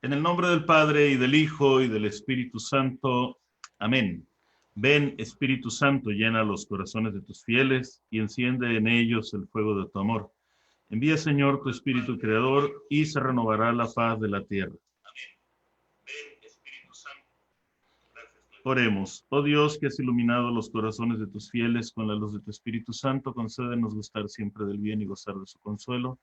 En el nombre del Padre, y del Hijo, y del Espíritu Santo. Amén. Ven, Espíritu Santo, llena los corazones de tus fieles, y enciende en ellos el fuego de tu amor. Envía, Señor, tu Espíritu Creador, y se renovará la faz de la tierra. Amén. Ven, Espíritu Santo. Oremos. Oh Dios, que has iluminado los corazones de tus fieles con la luz de tu Espíritu Santo, concédenos gustar siempre del bien y gozar de su consuelo.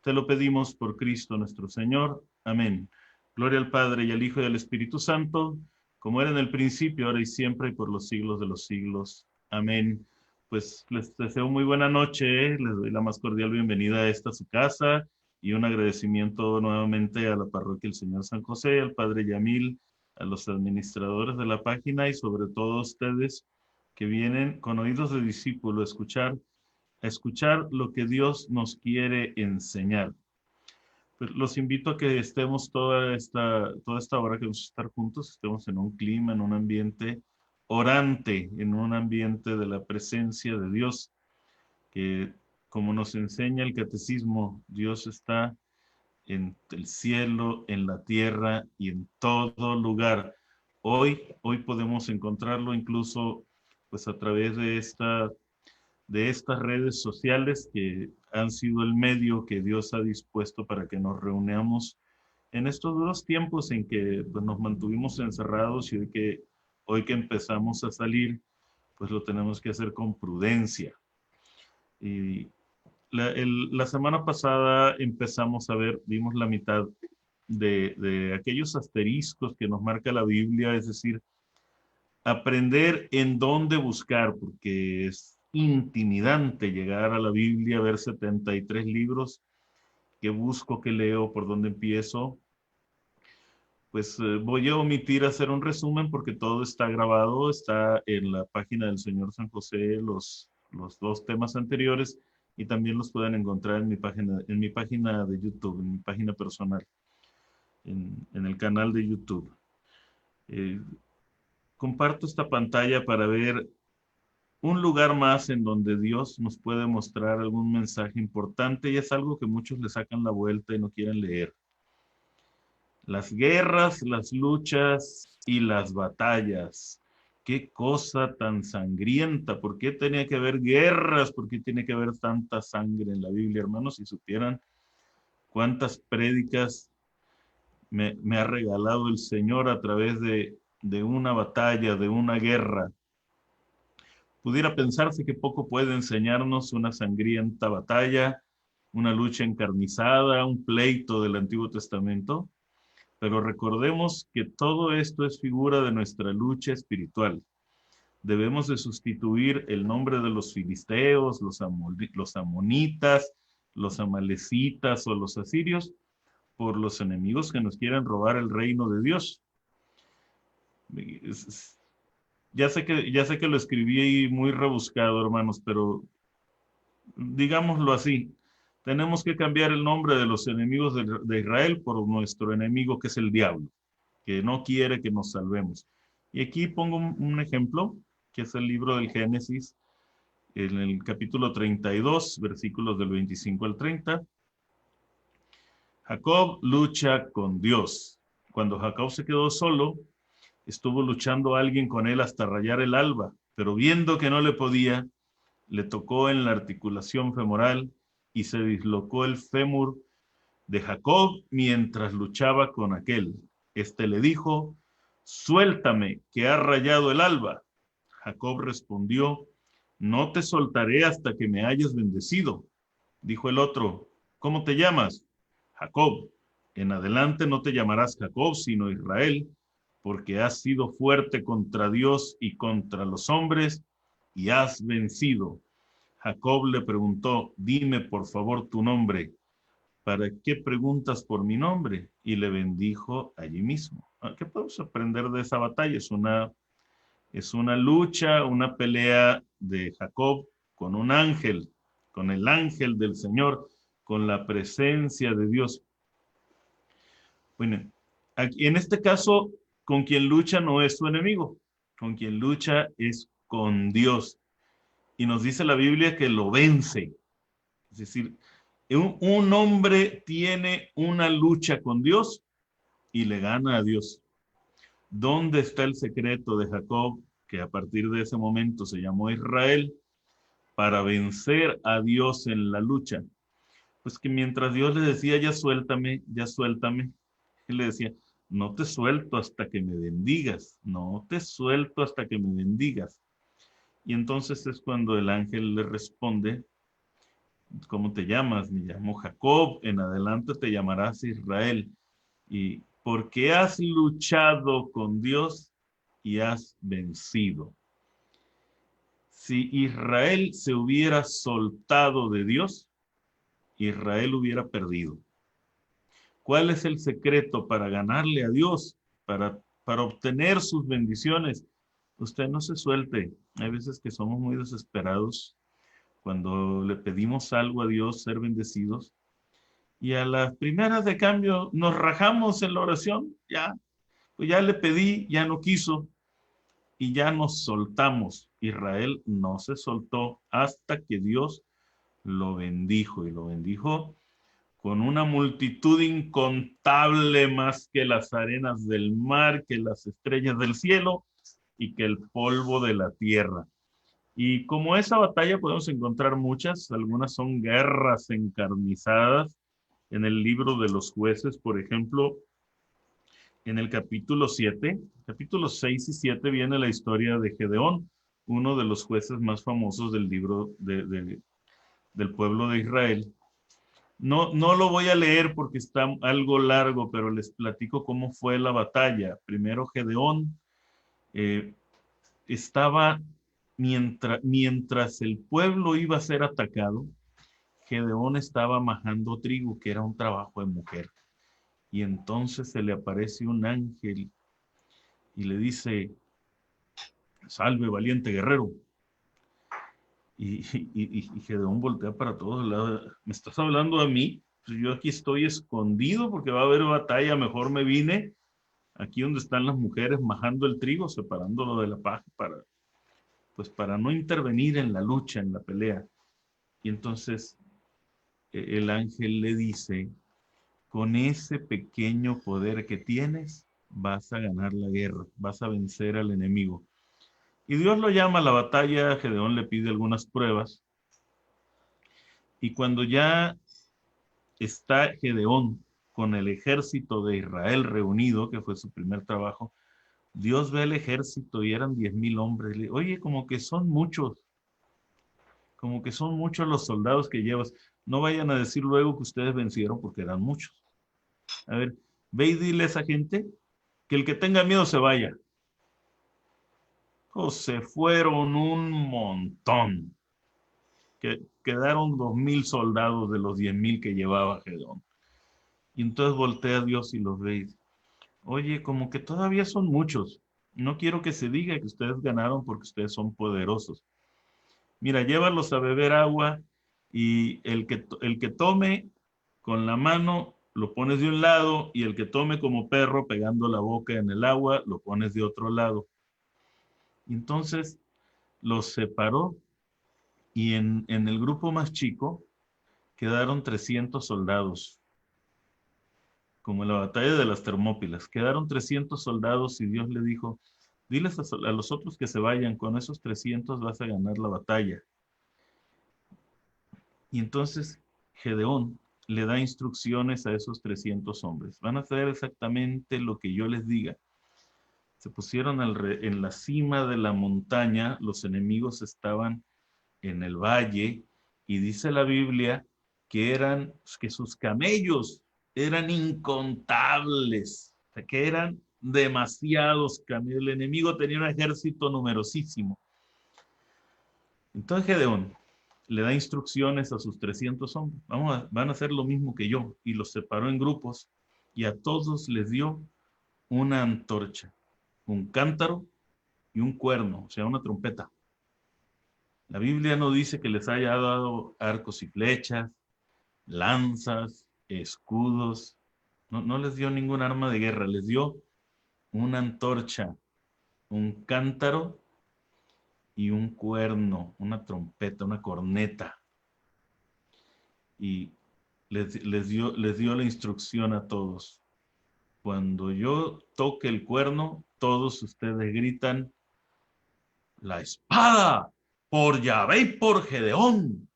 Te lo pedimos por Cristo nuestro Señor. Amén. Gloria al Padre, y al Hijo, y al Espíritu Santo, como era en el principio, ahora y siempre, y por los siglos de los siglos. Amén. Pues les deseo muy buena noche, les doy la más cordial bienvenida a esta su casa, y un agradecimiento nuevamente a la parroquia El Señor San José, al Padre Yamil, a los administradores de la página, y sobre todo a ustedes que vienen con oídos de discípulo a escuchar lo que Dios nos quiere enseñar. Pues los invito a que estemos toda esta hora que vamos a estar juntos, estemos en un clima, en un ambiente orante, en un ambiente de la presencia de Dios, que como nos enseña el catecismo, Dios está en el cielo, en la tierra y en todo lugar. Hoy podemos encontrarlo incluso pues a través de estas redes sociales que han sido el medio que Dios ha dispuesto para que nos reunamos en estos duros tiempos en que pues, nos mantuvimos encerrados, y hoy que empezamos a salir, pues lo tenemos que hacer con prudencia. Y la semana pasada vimos la mitad de aquellos asteriscos que nos marca la Biblia, es decir, aprender en dónde buscar, porque es intimidante llegar a la Biblia, ver 73 libros, que busco, que leo, por dónde empiezo. Pues voy a omitir hacer un resumen porque todo está grabado, está en la página del Señor San José, los dos temas anteriores, y también los pueden encontrar en mi página de YouTube, en mi página personal, en el canal de YouTube. Comparto esta pantalla para ver un lugar más en donde Dios nos puede mostrar algún mensaje importante, y es algo que muchos le sacan la vuelta y no quieren leer. Las guerras, las luchas y las batallas. Qué cosa tan sangrienta. ¿Por qué tenía que haber guerras? ¿Por qué tiene que haber tanta sangre en la Biblia, hermanos? Si supieran cuántas prédicas me ha regalado el Señor a través de una batalla, de una guerra. Pudiera pensarse que poco puede enseñarnos una sangrienta batalla, una lucha encarnizada, un pleito del Antiguo Testamento, pero recordemos que todo esto es figura de nuestra lucha espiritual. Debemos de sustituir el nombre de los filisteos, los amonitas, los amalecitas o los asirios por los enemigos que nos quieren robar el reino de Dios. Ya sé que lo escribí muy rebuscado, hermanos, pero digámoslo así. Tenemos que cambiar el nombre de los enemigos de Israel por nuestro enemigo, que es el diablo, que no quiere que nos salvemos. Y aquí pongo un ejemplo, que es el libro del Génesis, en el capítulo 32, versículos del 25 al 30. Jacob lucha con Dios. Cuando Jacob se quedó solo, estuvo luchando alguien con él hasta rayar el alba, pero viendo que no le podía, le tocó en la articulación femoral y se dislocó el fémur de Jacob mientras luchaba con aquel. Este le dijo: suéltame, que ha rayado el alba. Jacob respondió: no te soltaré hasta que me hayas bendecido. Dijo el otro: ¿cómo te llamas? Jacob. En adelante no te llamarás Jacob, sino Israel, porque has sido fuerte contra Dios y contra los hombres, y has vencido. Jacob le preguntó: dime por favor tu nombre. ¿Para qué preguntas por mi nombre? Y le bendijo allí mismo. ¿Qué podemos aprender de esa batalla? Es una lucha, una pelea de Jacob con un ángel, con el ángel del Señor, con la presencia de Dios. Bueno, aquí, en este caso, con quien lucha no es su enemigo, con quien lucha es con Dios. Y nos dice la Biblia que lo vence. Es decir, un hombre tiene una lucha con Dios y le gana a Dios. ¿Dónde está el secreto de Jacob, que a partir de ese momento se llamó Israel, para vencer a Dios en la lucha? Pues que mientras Dios le decía, ya suéltame, él le decía, no te suelto hasta que me bendigas, no te suelto hasta que me bendigas. Y entonces es cuando el ángel le responde, ¿cómo te llamas? Me llamo Jacob, en adelante te llamarás Israel. Y porque has luchado con Dios y has vencido. Si Israel se hubiera soltado de Dios, Israel hubiera perdido. ¿Cuál es el secreto para ganarle a Dios, para obtener sus bendiciones? Usted no se suelte. Hay veces que somos muy desesperados cuando le pedimos algo a Dios, ser bendecidos, y a las primeras de cambio nos rajamos en la oración, pues ya le pedí, ya no quiso, y ya nos soltamos. Israel no se soltó hasta que Dios lo bendijo, y lo bendijo con una multitud incontable, más que las arenas del mar, que las estrellas del cielo y que el polvo de la tierra. Y como esa batalla podemos encontrar muchas, algunas son guerras encarnizadas. En el libro de los jueces, por ejemplo, en el capítulo 6 y 7 viene la historia de Gedeón, uno de los jueces más famosos del libro del pueblo de Israel. No lo voy a leer porque está algo largo, pero les platico cómo fue la batalla. Primero Gedeón estaba, mientras el pueblo iba a ser atacado, Gedeón estaba majando trigo, que era un trabajo de mujer. Y entonces se le aparece un ángel y le dice, salve valiente guerrero. Y Gedeón voltea para todos lados. ¿Me estás hablando a mí? Pues yo aquí estoy escondido porque va a haber batalla. Mejor me vine aquí donde están las mujeres majando el trigo, separándolo de la paja para no intervenir en la lucha, en la pelea. Y entonces el ángel le dice, con ese pequeño poder que tienes, vas a ganar la guerra, vas a vencer al enemigo. Y Dios lo llama a la batalla, Gedeón le pide algunas pruebas, y cuando ya está Gedeón con el ejército de Israel reunido, que fue su primer trabajo, Dios ve el ejército y eran 10,000 hombres. Le, oye, como que son muchos los soldados que llevas. No vayan a decir luego que ustedes vencieron porque eran muchos. A ver, ve y dile a esa gente que el que tenga miedo se vaya. Oh, se fueron un montón. Quedaron 2,000 soldados de los 10,000 que llevaba Gedeón. Y entonces voltea a Dios y los ve y dice, oye, como que todavía son muchos. No quiero que se diga que ustedes ganaron porque ustedes son poderosos. Mira, llévalos a beber agua y el que tome con la mano lo pones de un lado y el que tome como perro pegando la boca en el agua lo pones de otro lado. Y entonces los separó y en el grupo más chico quedaron 300 soldados, como en la batalla de las Termópilas. Quedaron 300 soldados y Dios le dijo, diles a los otros que se vayan, con esos 300 vas a ganar la batalla. Y entonces Gedeón le da instrucciones a esos 300 hombres. Van a hacer exactamente lo que yo les diga. Se pusieron en la cima de la montaña, los enemigos estaban en el valle, y dice la Biblia que sus camellos eran incontables, o sea, que eran demasiados camellos. El enemigo tenía un ejército numerosísimo. Entonces Gedeón le da instrucciones a sus 300 hombres. Van a hacer lo mismo que yo. Y los separó en grupos y a todos les dio una antorcha, un cántaro y un cuerno, o sea, una trompeta. La Biblia no dice que les haya dado arcos y flechas, lanzas, escudos. No les dio ningún arma de guerra, les dio una antorcha, un cántaro y un cuerno, una trompeta, una corneta. Y les dio la instrucción a todos. cuando yo toque el cuerno, todos ustedes gritan, la espada, por Yahvé y por Gedeón.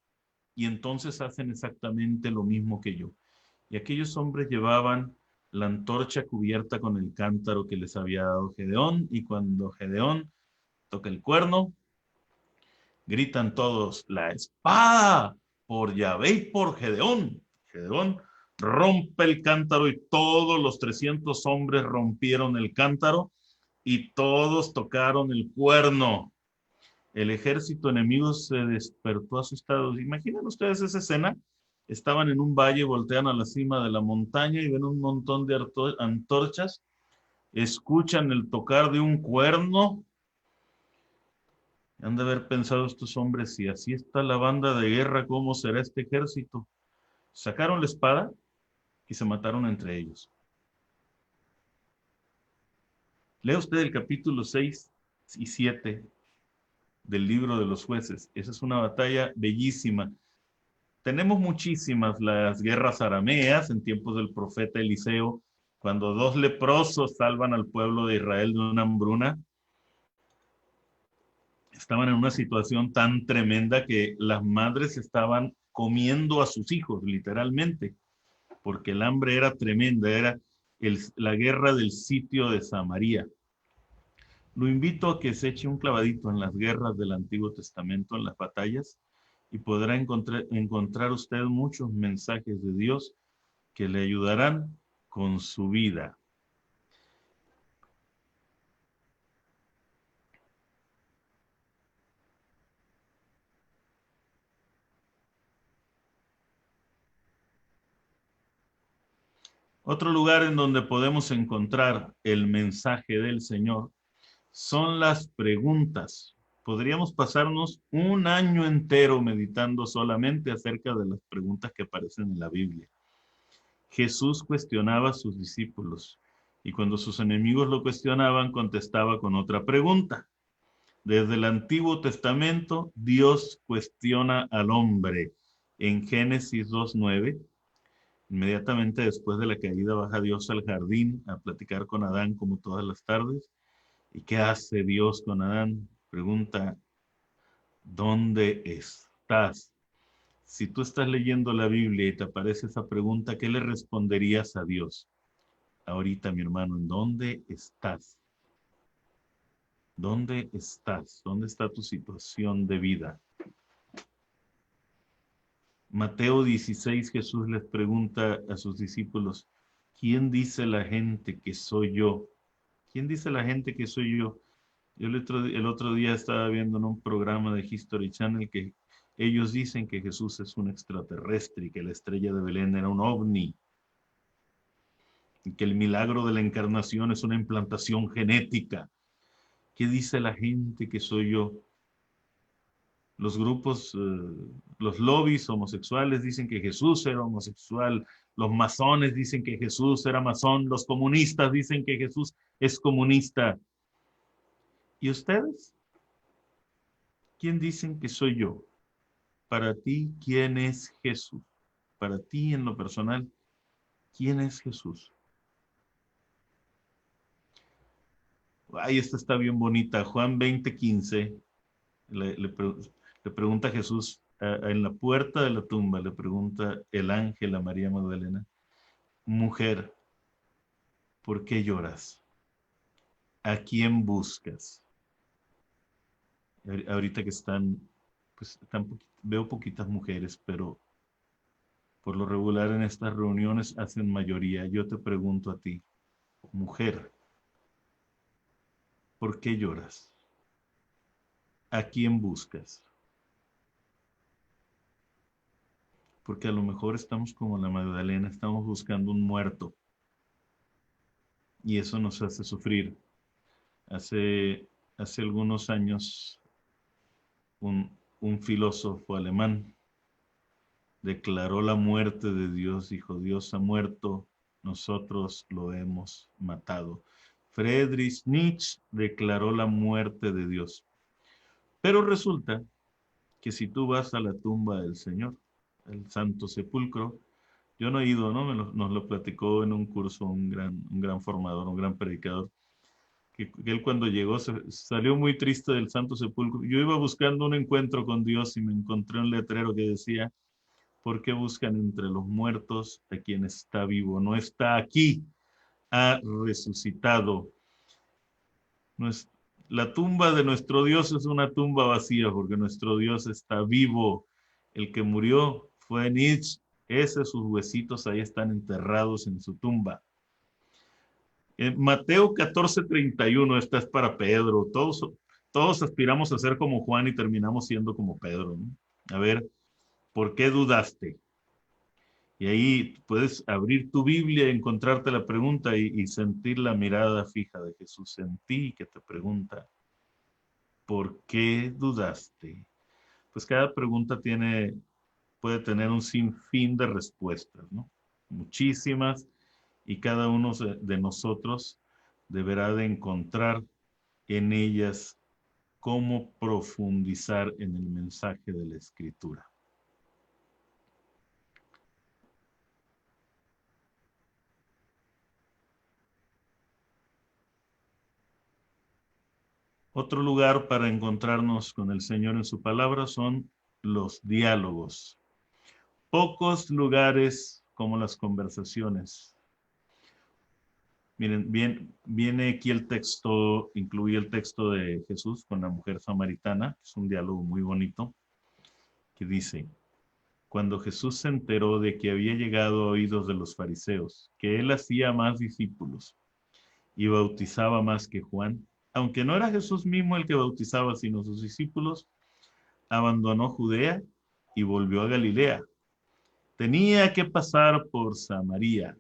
Y entonces hacen exactamente lo mismo que yo. Y aquellos hombres llevaban la antorcha cubierta con el cántaro que les había dado Gedeón, y cuando Gedeón toca el cuerno, gritan todos, la espada, por Yahvé y por Gedeón. Gedeón rompe el cántaro y todos los 300 hombres rompieron el cántaro y todos tocaron el cuerno. El ejército enemigo se despertó asustado. ¿Imaginan ustedes esa escena? Estaban en un valle, voltean a la cima de la montaña y ven un montón de antorchas, escuchan el tocar de un cuerno. Han de haber pensado estos hombres, si así está la banda de guerra, ¿cómo será este ejército? Sacaron la espada y se mataron entre ellos. Lea usted el capítulo 6 y 7 del libro de los jueces. Esa es una batalla bellísima. Tenemos muchísimas las guerras arameas en tiempos del profeta Eliseo, cuando 2 leprosos salvan al pueblo de Israel de una hambruna. Estaban en una situación tan tremenda que las madres estaban comiendo a sus hijos, literalmente, porque el hambre era tremenda, era la guerra del sitio de Samaria. Lo invito a que se eche un clavadito en las guerras del Antiguo Testamento, en las batallas, y podrá encontrar usted muchos mensajes de Dios que le ayudarán con su vida. Otro lugar en donde podemos encontrar el mensaje del Señor son las preguntas. Podríamos pasarnos un año entero meditando solamente acerca de las preguntas que aparecen en la Biblia. Jesús cuestionaba a sus discípulos y cuando sus enemigos lo cuestionaban, contestaba con otra pregunta. Desde el Antiguo Testamento, Dios cuestiona al hombre. En Génesis 2:9, inmediatamente después de la caída, baja Dios al jardín a platicar con Adán como todas las tardes. ¿Y qué hace Dios con Adán? Pregunta, ¿dónde estás? Si tú estás leyendo la Biblia y te aparece esa pregunta, ¿qué le responderías a Dios? Ahorita, mi hermano, ¿en dónde estás? ¿Dónde estás? ¿Dónde está tu situación de vida? Mateo 16, Jesús les pregunta a sus discípulos, ¿quién dice la gente que soy yo? ¿Quién dice la gente que soy yo? Yo el otro día estaba viendo en un programa de History Channel que ellos dicen que Jesús es un extraterrestre y que la estrella de Belén era un ovni y que el milagro de la encarnación es una implantación genética. ¿Qué dice la gente que soy yo? Los grupos, los lobbies homosexuales dicen que Jesús era homosexual, los masones dicen que Jesús era masón, los comunistas dicen que Jesús es comunista. ¿Y ustedes? ¿Quién dicen que soy yo? Para ti, ¿quién es Jesús? Para ti, en lo personal, ¿quién es Jesús? Ay, esta está bien bonita. Juan 20:15 le pregunta a Jesús en la puerta de la tumba, le pregunta el ángel a María Magdalena, mujer, ¿por qué lloras? ¿A quién buscas? Ahorita que veo poquitas mujeres, pero por lo regular en estas reuniones hacen mayoría. Yo te pregunto a ti, mujer, ¿por qué lloras? ¿A quién buscas? Porque a lo mejor estamos como la Magdalena, estamos buscando un muerto y eso nos hace sufrir. Hace, hace algunos años, un filósofo alemán declaró la muerte de Dios, dijo, Dios ha muerto, nosotros lo hemos matado. Friedrich Nietzsche declaró la muerte de Dios. Pero resulta que si tú vas a la tumba del Señor, el Santo Sepulcro, Yo no he ido, ¿no? Nos lo platicó en un curso un gran formador, un gran predicador, que él cuando llegó salió muy triste del Santo Sepulcro. Yo iba buscando un encuentro con Dios y me encontré un letrero que decía, ¿por qué buscan entre los muertos a quien está vivo? No está aquí, ha resucitado. La tumba de nuestro Dios es una tumba vacía porque nuestro Dios está vivo. El que murió fue Nietzsche. Sus huesitos ahí están enterrados en su tumba. En Mateo 14:31, esta es para Pedro. Todos aspiramos a ser como Juan y terminamos siendo como Pedro, ¿no? A ver, ¿por qué dudaste? Y ahí puedes abrir tu Biblia y encontrarte la pregunta y sentir la mirada fija de Jesús en ti que te pregunta, ¿por qué dudaste? Pues cada pregunta puede tener un sinfín de respuestas, ¿no? Muchísimas, y cada uno de nosotros deberá de encontrar en ellas cómo profundizar en el mensaje de la Escritura. Otro lugar para encontrarnos con el Señor en su palabra son los diálogos. Pocos lugares como las conversaciones. Miren, viene aquí el texto, incluye el texto de Jesús con la mujer samaritana, es un diálogo muy bonito, que dice, cuando Jesús se enteró de que había llegado a oídos de los fariseos, que él hacía más discípulos y bautizaba más que Juan, aunque no era Jesús mismo el que bautizaba, sino sus discípulos, abandonó Judea y volvió a Galilea. Tenía que pasar por Samaria.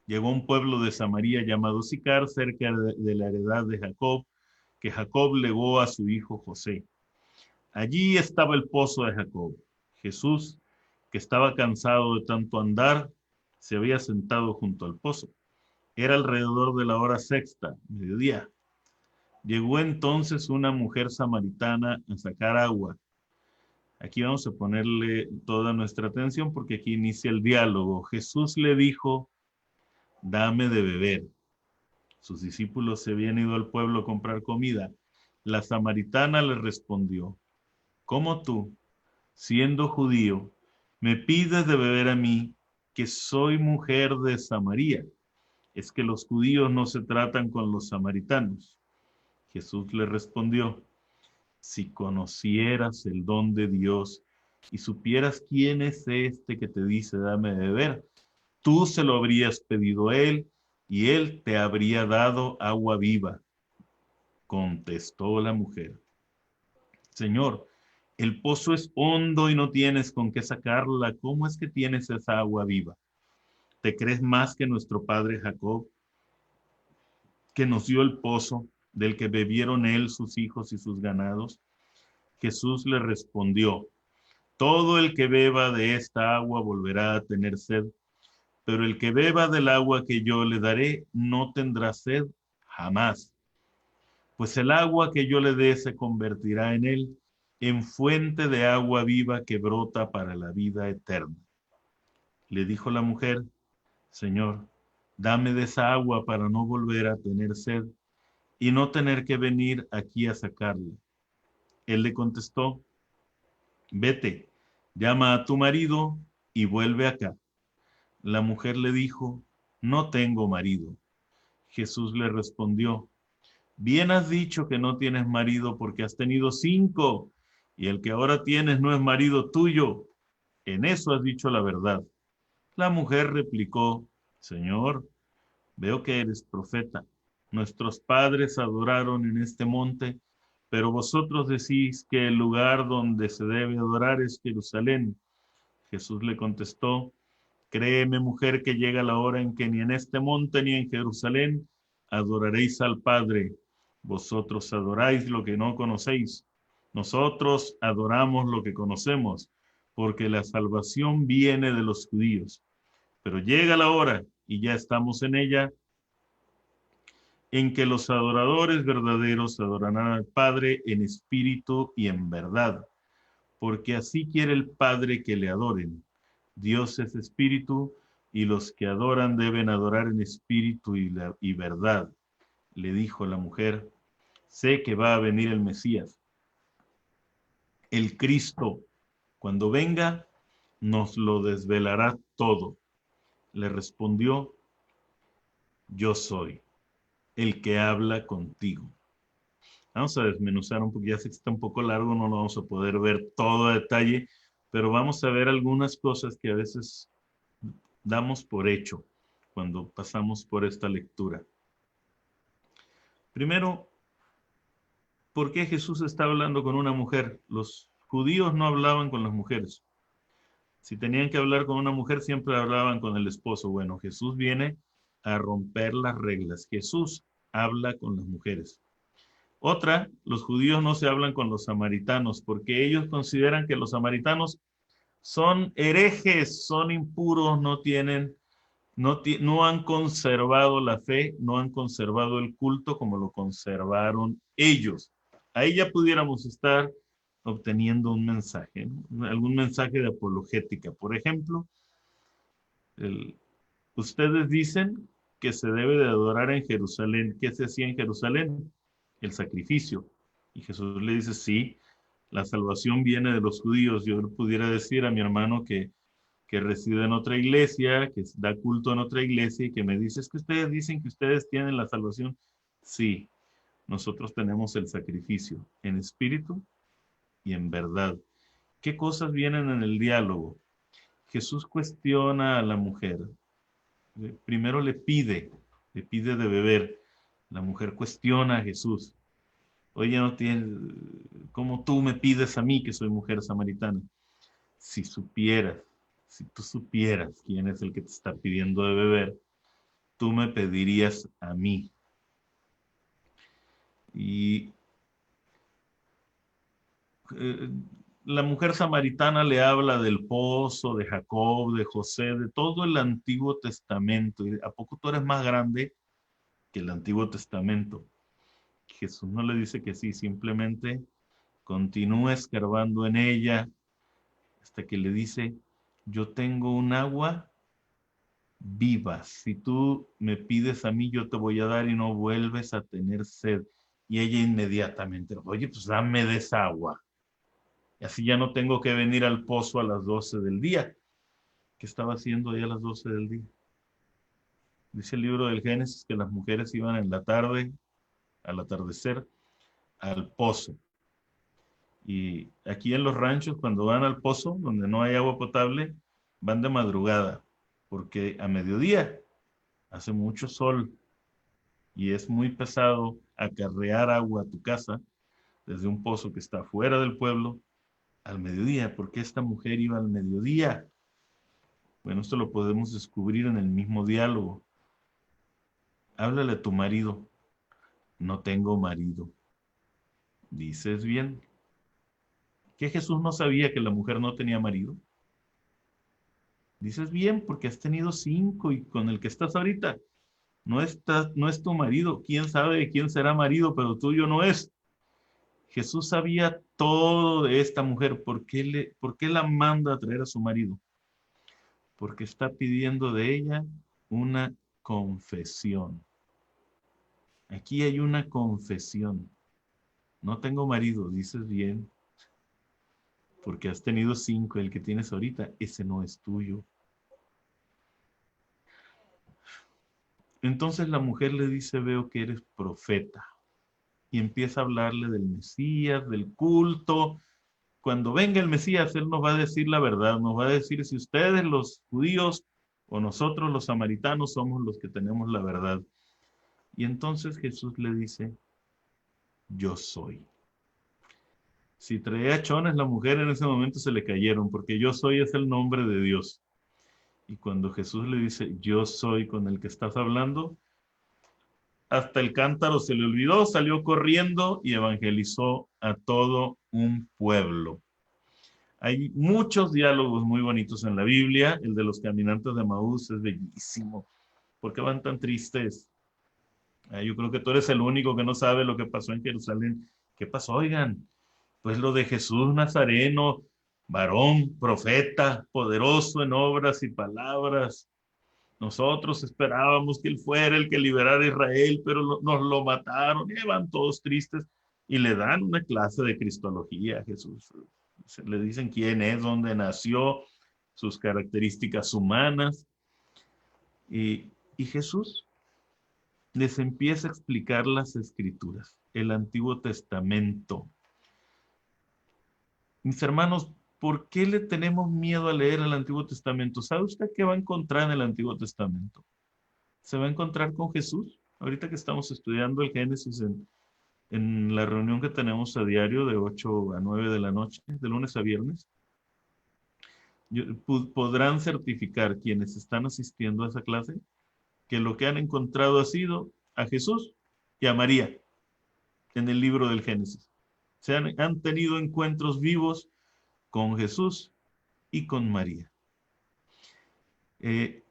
Llegó a un pueblo de Samaria llamado Sicar, cerca de la heredad de Jacob, que Jacob legó a su hijo José. Allí estaba el pozo de Jacob. Jesús, que estaba cansado de tanto andar, se había sentado junto al pozo. Era alrededor de la hora sexta, mediodía. Llegó entonces una mujer samaritana a sacar agua. Aquí vamos a ponerle toda nuestra atención porque aquí inicia el diálogo. Jesús le dijo, dame de beber. Sus discípulos se habían ido al pueblo a comprar comida. La samaritana le respondió, ¿cómo tú, siendo judío, me pides de beber a mí, que soy mujer de Samaria? Es que los judíos no se tratan con los samaritanos. Jesús le respondió, si conocieras el don de Dios y supieras quién es este que te dice dame de beber, tú se lo habrías pedido a él y él te habría dado agua viva. Contestó la mujer, Señor, el pozo es hondo y no tienes con qué sacarla. ¿Cómo es que tienes esa agua viva? ¿Te crees más que nuestro padre Jacob, que nos dio el pozo, del que bebieron él, sus hijos y sus ganados? Jesús le respondió, todo el que beba de esta agua volverá a tener sed, pero el que beba del agua que yo le daré no tendrá sed jamás, pues el agua que yo le dé se convertirá en él en fuente de agua viva que brota para la vida eterna. Le dijo la mujer, Señor, dame de esa agua para no volver a tener sed y no tener que venir aquí a sacarla. Él le contestó, vete, llama a tu marido y vuelve acá. La mujer le dijo, no tengo marido. Jesús le respondió, bien has dicho que no tienes marido porque has tenido 5 y el que ahora tienes no es marido tuyo. En eso has dicho la verdad. La mujer replicó, Señor, veo que eres profeta. Nuestros padres adoraron en este monte, pero vosotros decís que el lugar donde se debe adorar es Jerusalén. Jesús le contestó, créeme, mujer, que llega la hora en que ni en este monte ni en Jerusalén adoraréis al Padre. Vosotros adoráis lo que no conocéis. Nosotros adoramos lo que conocemos, porque la salvación viene de los judíos. Pero llega la hora, y ya estamos en ella, en que los adoradores verdaderos adorarán al Padre en espíritu y en verdad, porque así quiere el Padre que le adoren. Dios es espíritu y los que adoran deben adorar en espíritu y verdad. Le dijo la mujer, sé que va a venir el Mesías, el Cristo. Cuando venga, nos lo desvelará todo. Le respondió, yo soy el que habla contigo. Vamos a desmenuzar un poco, ya sé que está un poco largo, no lo vamos a poder ver todo a detalle, pero vamos a ver algunas cosas que a veces damos por hecho cuando pasamos por esta lectura. Primero, ¿por qué Jesús está hablando con una mujer? Los judíos no hablaban con las mujeres. Si tenían que hablar con una mujer, siempre hablaban con el esposo. Bueno, Jesús viene a romper las reglas. Jesús habla con las mujeres. Otra, los judíos no se hablan con los samaritanos porque ellos consideran que los samaritanos son herejes, son impuros, no han conservado la fe, no han conservado el culto como lo conservaron ellos. Ahí ya pudiéramos estar obteniendo un mensaje, ¿no? Algún mensaje de apologética. Por ejemplo, ustedes dicen que se debe de adorar en Jerusalén. ¿Qué se hacía en Jerusalén? El sacrificio. Y Jesús le dice, sí, la salvación viene de los judíos. Yo le pudiera decir a mi hermano que reside en otra iglesia, que da culto en otra iglesia y que me dice, es que ustedes dicen que ustedes tienen la salvación. Sí, nosotros tenemos el sacrificio en espíritu y en verdad. ¿Qué cosas vienen en el diálogo? Jesús cuestiona a la mujer. Primero le pide de beber. La mujer cuestiona a Jesús. Oye, no tienes, ¿cómo tú me pides a mí que soy mujer samaritana? Si supieras, si tú supieras quién es el que te está pidiendo de beber, tú me pedirías a mí. Y eh, la mujer samaritana le habla del pozo, de Jacob, de José, de todo el Antiguo Testamento. ¿Y a poco tú eres más grande que el Antiguo Testamento? Jesús no le dice que sí, simplemente continúa escarbando en ella hasta que le dice, yo tengo un agua viva. Si tú me pides a mí, yo te voy a dar y no vuelves a tener sed. Y ella inmediatamente, oye, pues dame de esa agua. Y así ya no tengo que venir al pozo a las 12 del día. ¿Qué estaba haciendo ahí a las 12 del día? Dice el libro del Génesis que las mujeres iban en la tarde, al atardecer, al pozo. Y aquí en los ranchos, cuando van al pozo, donde no hay agua potable, van de madrugada, porque a mediodía hace mucho sol y es muy pesado acarrear agua a tu casa desde un pozo que está fuera del pueblo al mediodía. ¿Por qué esta mujer iba al mediodía? Bueno, esto lo podemos descubrir en el mismo diálogo. Háblale a tu marido. No tengo marido. ¿Dices bien? ¿Que Jesús no sabía que la mujer no tenía marido? Dices bien porque has tenido 5 y con el que estás ahorita no es tu marido. ¿Quién sabe de quién será marido, pero tuyo no es? Jesús sabía todo de esta mujer. ¿Por qué la manda a traer a su marido? Porque está pidiendo de ella una confesión. Aquí hay una confesión. No tengo marido, dices bien, porque has tenido 5. El que tienes ahorita, ese no es tuyo. Entonces la mujer le dice, veo que eres profeta. Y empieza a hablarle del Mesías, del culto. Cuando venga el Mesías, Él nos va a decir la verdad, nos va a decir si ustedes los judíos o nosotros los samaritanos somos los que tenemos la verdad. Y entonces Jesús le dice, yo soy. Si traía chones, la mujer en ese momento se le cayeron, porque yo soy es el nombre de Dios. Y cuando Jesús le dice, yo soy con el que estás hablando, hasta el cántaro se le olvidó, salió corriendo y evangelizó a todo un pueblo. Hay muchos diálogos muy bonitos en la Biblia. El de los caminantes de Maús es bellísimo. ¿Por qué van tan tristes? Yo creo que tú eres el único que no sabe lo que pasó en Jerusalén. ¿Qué pasó? Oigan, pues lo de Jesús Nazareno, varón, profeta, poderoso en obras y palabras. Nosotros esperábamos que él fuera el que liberara a Israel, pero nos lo mataron y van todos tristes y le dan una clase de cristología a Jesús. Le dicen quién es, dónde nació, sus características humanas. Y Jesús les empieza a explicar las Escrituras, el Antiguo Testamento. Mis hermanos, ¿por qué le tenemos miedo a leer el Antiguo Testamento? ¿Sabe usted qué va a encontrar en el Antiguo Testamento? Se va a encontrar con Jesús. Ahorita que estamos estudiando el Génesis en la reunión que tenemos a diario de 8 a 9 de la noche, de lunes a viernes, podrán certificar quienes están asistiendo a esa clase que lo que han encontrado ha sido a Jesús y a María en el libro del Génesis. Han tenido encuentros vivos con Jesús y con María.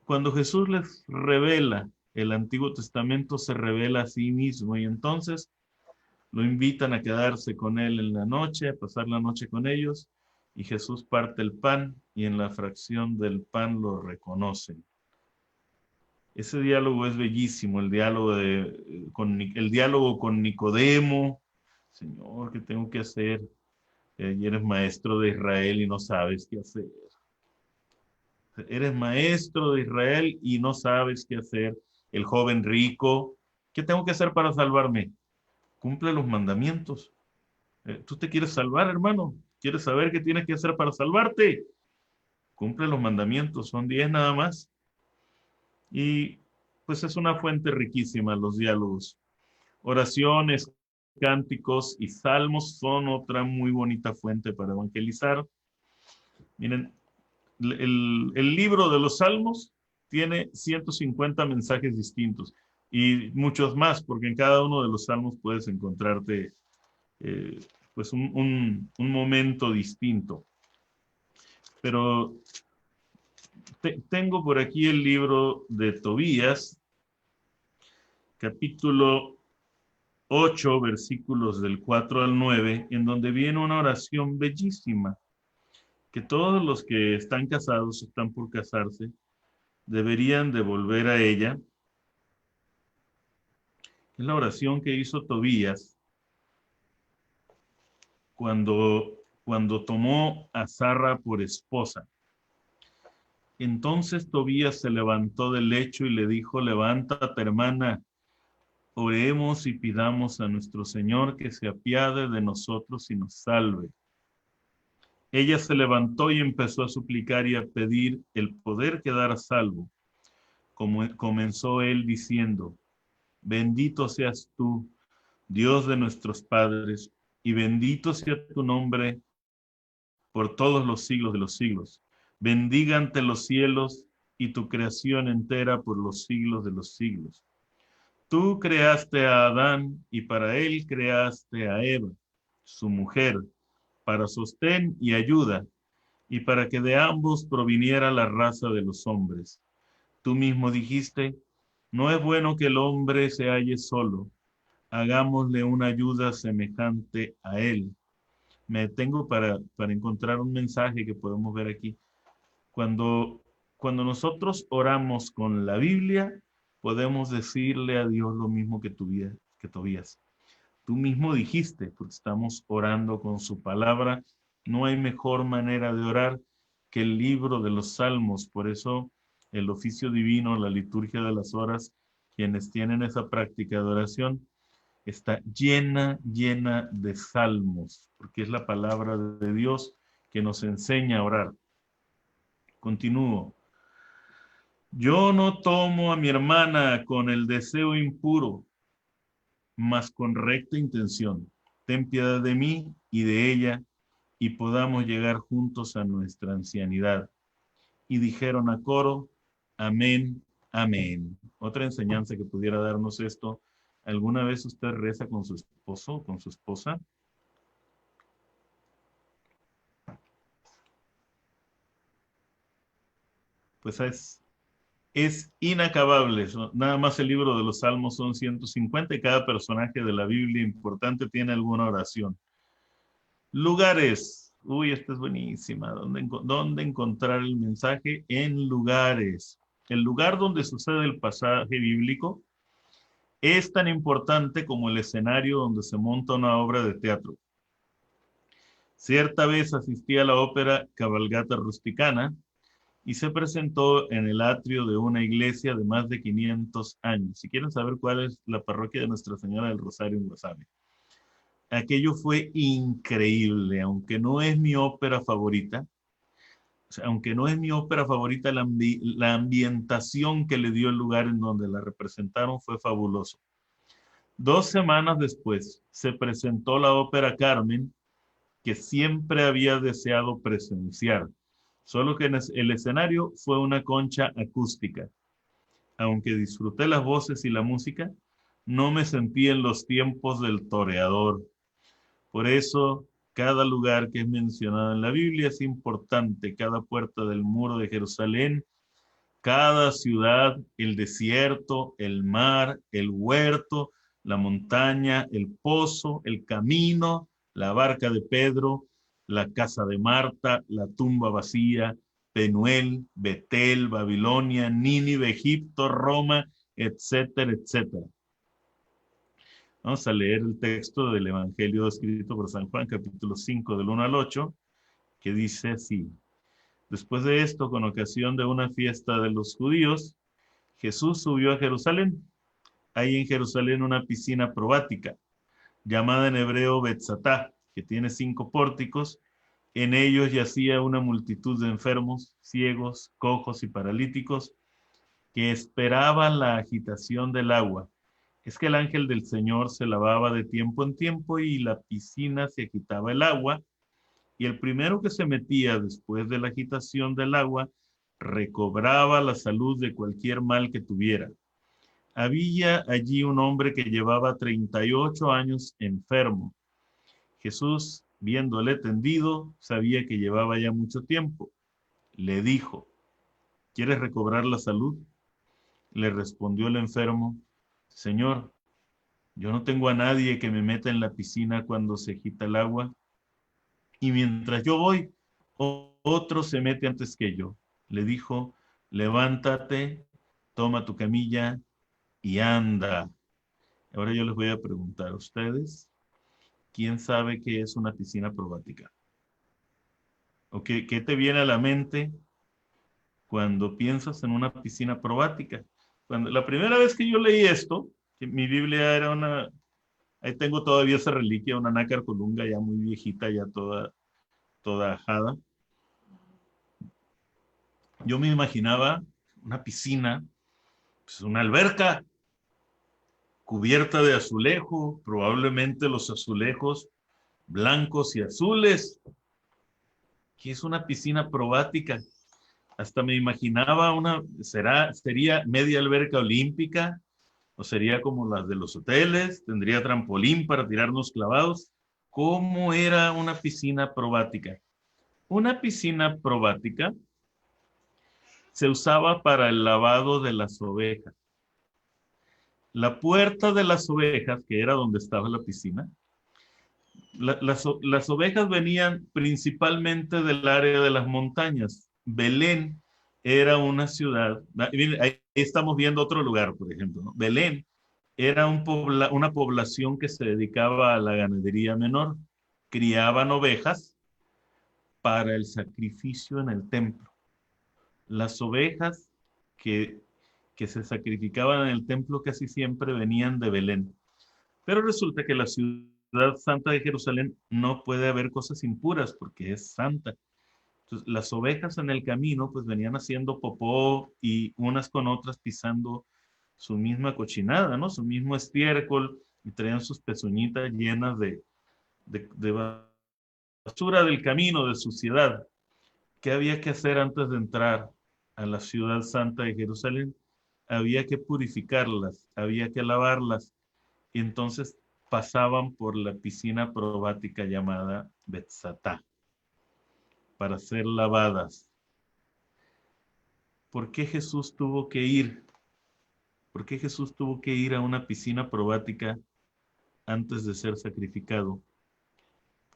Cuando Jesús les revela el Antiguo Testamento, se revela a sí mismo y entonces lo invitan a quedarse con él en la noche, a pasar la noche con ellos, y Jesús parte el pan y en la fracción del pan lo reconocen. Ese diálogo es bellísimo, el diálogo con Nicodemo. Señor, ¿qué tengo que hacer? Y eres maestro de Israel y no sabes qué hacer. Eres maestro de Israel y no sabes qué hacer. El joven rico, ¿qué tengo que hacer para salvarme? Cumple los mandamientos. ¿Tú te quieres salvar, hermano? ¿Quieres saber qué tienes que hacer para salvarte? Cumple los mandamientos, son 10 nada más. Y pues es una fuente riquísima los diálogos. Oraciones, cánticos y salmos son otra muy bonita fuente para evangelizar. Miren, el libro de los salmos tiene 150 mensajes distintos y muchos más, porque en cada uno de los salmos puedes encontrarte pues un momento distinto. Pero tengo por aquí el libro de Tobías, capítulo 8, versículos del 4 al 9, en donde viene una oración bellísima, que todos los que están casados, están por casarse, deberían de volver a ella. Es la oración que hizo Tobías cuando tomó a Zarra por esposa. Entonces Tobías se levantó del lecho y le dijo: levántate, hermana, oremos y pidamos a nuestro Señor que se apiade de nosotros y nos salve. Ella se levantó y empezó a suplicar y a pedir el poder quedar a salvo. Comenzó él diciendo: bendito seas tú, Dios de nuestros padres, y bendito sea tu nombre por todos los siglos de los siglos. Bendiga ante los cielos y tu creación entera por los siglos de los siglos. Tú creaste a Adán y para él creaste a Eva, su mujer, para sostén y ayuda, y para que de ambos proviniera la raza de los hombres. Tú mismo dijiste: no es bueno que el hombre se halle solo, hagámosle una ayuda semejante a él. Me detengo para encontrar un mensaje que podemos ver aquí. Cuando nosotros oramos con la Biblia, podemos decirle a Dios lo mismo que Tobías. Tú mismo dijiste, porque estamos orando con su palabra. No hay mejor manera de orar que el libro de los Salmos. Por eso el oficio divino, la liturgia de las horas, quienes tienen esa práctica de oración, está llena de salmos, porque es la palabra de Dios que nos enseña a orar. Continúo. Yo no tomo a mi hermana con el deseo impuro, mas con recta intención. Ten piedad de mí y de ella, y podamos llegar juntos a nuestra ancianidad. Y dijeron a coro: amén, amén. Otra enseñanza que pudiera darnos esto: ¿alguna vez usted reza con su esposo o con su esposa? Pues es inacabable. Nada más el libro de los Salmos son 150 y cada personaje de la Biblia importante tiene alguna oración. Lugares. Uy, esta es buenísima. ¿Dónde encontrar el mensaje? En lugares. El lugar donde sucede el pasaje bíblico es tan importante como el escenario donde se monta una obra de teatro. Cierta vez asistí a la ópera Cabalgata Rusticana y se presentó en el atrio de una iglesia de más de 500 años. Si quieren saber cuál es la parroquia de Nuestra Señora del Rosario en Guasave. Aquello fue increíble, aunque no es mi ópera favorita. O sea, aunque no es mi ópera favorita, la ambientación que le dio el lugar en donde la representaron fue fabuloso. 2 semanas después se presentó la ópera Carmen, que siempre había deseado presenciar, solo que en el escenario fue una concha acústica. Aunque disfruté las voces y la música, no me sentí en los tiempos del toreador. Por eso, cada lugar que es mencionado en la Biblia es importante, cada puerta del muro de Jerusalén, cada ciudad, el desierto, el mar, el huerto, la montaña, el pozo, el camino, la barca de Pedro, la casa de Marta, la tumba vacía, Penuel, Betel, Babilonia, Nínive, Egipto, Roma, etcétera, etcétera. Vamos a leer el texto del Evangelio escrito por San Juan, capítulo 5, del 1 al 8, que dice así. Después de esto, con ocasión de una fiesta de los judíos, Jesús subió a Jerusalén. Hay en Jerusalén una piscina probática, llamada en hebreo Betzatá, que tiene 5 pórticos. En ellos yacía una multitud de enfermos, ciegos, cojos y paralíticos, que esperaban la agitación del agua. Es que el ángel del Señor se lavaba de tiempo en tiempo y la piscina se agitaba el agua, y el primero que se metía después de la agitación del agua recobraba la salud de cualquier mal que tuviera. Había allí un hombre que llevaba 38 años enfermo. Jesús, viéndole tendido, sabía que llevaba ya mucho tiempo. Le dijo, ¿quieres recobrar la salud? Le respondió el enfermo, Señor, yo no tengo a nadie que me meta en la piscina cuando se agita el agua, y mientras yo voy, otro se mete antes que yo. Le dijo, levántate, toma tu camilla y anda. Ahora yo les voy a preguntar a ustedes, ¿quién sabe qué es una piscina probática? ¿O qué te viene a la mente cuando piensas en una piscina probática? La primera vez que yo leí esto, que mi Biblia era ahí tengo todavía esa reliquia, una nácar colunga ya muy viejita, ya toda ajada. Yo me imaginaba una piscina, pues una alberca cubierta de azulejo, probablemente los azulejos blancos y azules, que es una piscina probática. Hasta me imaginaba sería media alberca olímpica, o sería como las de los hoteles, tendría trampolín para tirarnos clavados. ¿Cómo era una piscina probática? Una piscina probática se usaba para el lavado de las ovejas. La puerta de las ovejas, que era donde estaba la piscina, las ovejas venían principalmente del área de las montañas. Belén era una ciudad, ahí estamos viendo otro lugar, por ejemplo, ¿no? Belén era una población que se dedicaba a la ganadería menor. Criaban ovejas para el sacrificio en el templo. Las ovejas que, que se sacrificaban en el templo casi siempre venían de Belén. Pero resulta que la ciudad santa de Jerusalén no puede haber cosas impuras porque es santa. Entonces, las ovejas en el camino pues venían haciendo popó y unas con otras pisando su misma cochinada, ¿no? Su mismo estiércol y traían sus pezuñitas llenas de basura del camino, de suciedad. ¿Qué había que hacer antes de entrar a la ciudad santa de Jerusalén? Había que purificarlas, había que lavarlas. Y entonces pasaban por la piscina probática llamada Betzatá para ser lavadas. ¿Por qué Jesús tuvo que ir? ¿Por qué Jesús tuvo que ir a una piscina probática antes de ser sacrificado?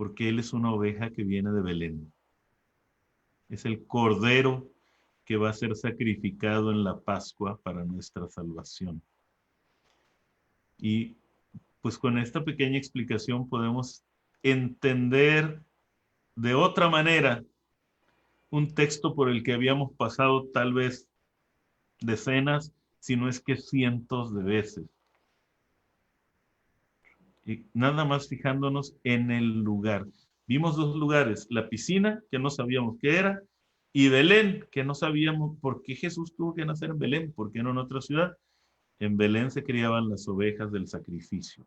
porque Él es una oveja que viene de Belén. Es el cordero que va a ser sacrificado en la Pascua para nuestra salvación. Y pues con esta pequeña explicación podemos entender de otra manera un texto por el que habíamos pasado tal vez decenas, si no es que cientos de veces. Y nada más fijándonos en el lugar. Vimos dos lugares, la piscina, que no sabíamos qué era, y Belén, que no sabíamos por qué Jesús tuvo que nacer en Belén, por qué no en otra ciudad. En Belén se criaban las ovejas del sacrificio.